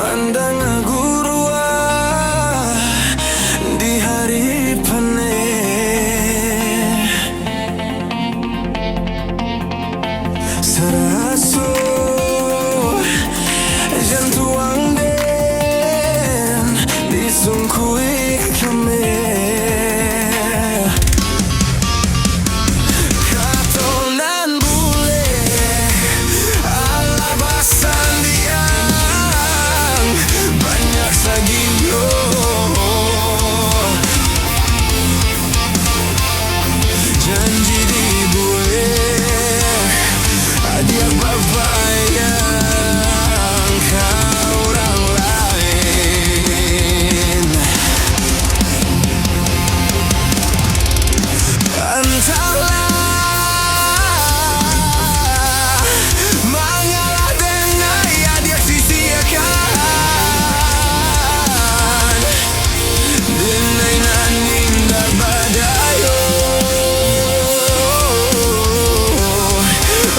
Pandang gurua di hari panen, seraso jantuang den disungkui kami. Janji dibuat dia berbayang kau orang lain. Entahlah mengalah dengan ia dia sia-siakan dengan indah badayo.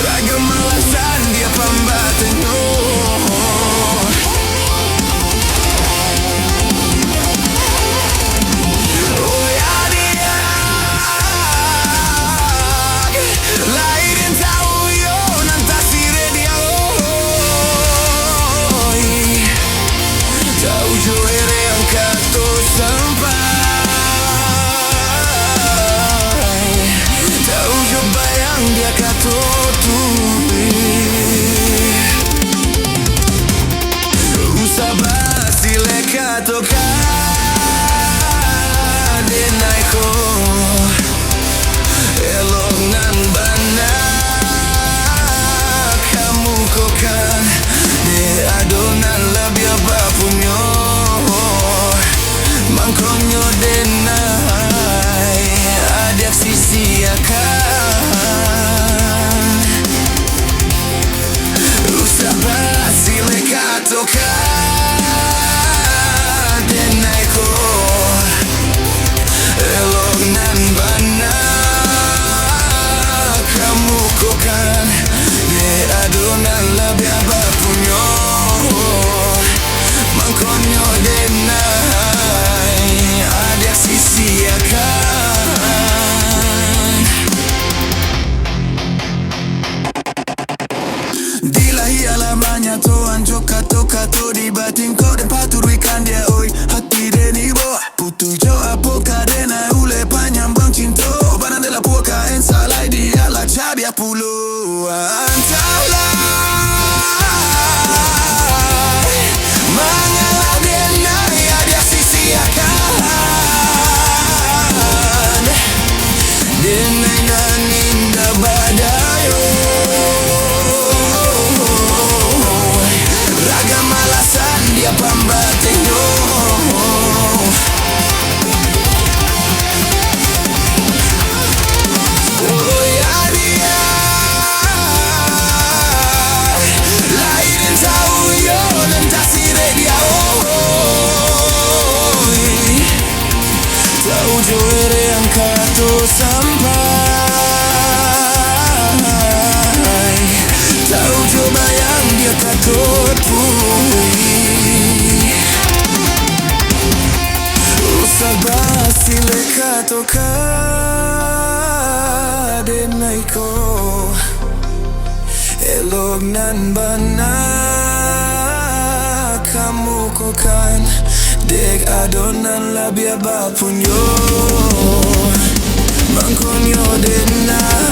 Ragam alasan dia pembatannya. Oh ya dia lain tahu yo nantasi dia. Tahu jo ere yang kata sampai, tahu jo bayang dia kata toka denaiko elok nan bana kamu kokan de adonan labia bapunyo mangkonyo denai adak sisi akan usah sileka toka elok nan bana kamu kokan de adonan labia bapunyo mangkonyo denai adak sisi akan dilahi alamanya toan joka toka to di batin kau dan paturikan dia oi hati deni bo putu jo apoka dena ule panyambang cinto banan de la puaka en salai dia la chabia pulo antala mengalah dena ya dia sisi akan dena nan indah badayo. Ragam alasan dia pembatanyo. Oh ya dia lain tahu yo nantasi dia. Tahu jo ere yang kata sampai, tahu jo bayang dia takut pui. Usah basi leka toka denaiko elok nan bana kamu kokan dek adonan labia bapunyo mangkonyo denai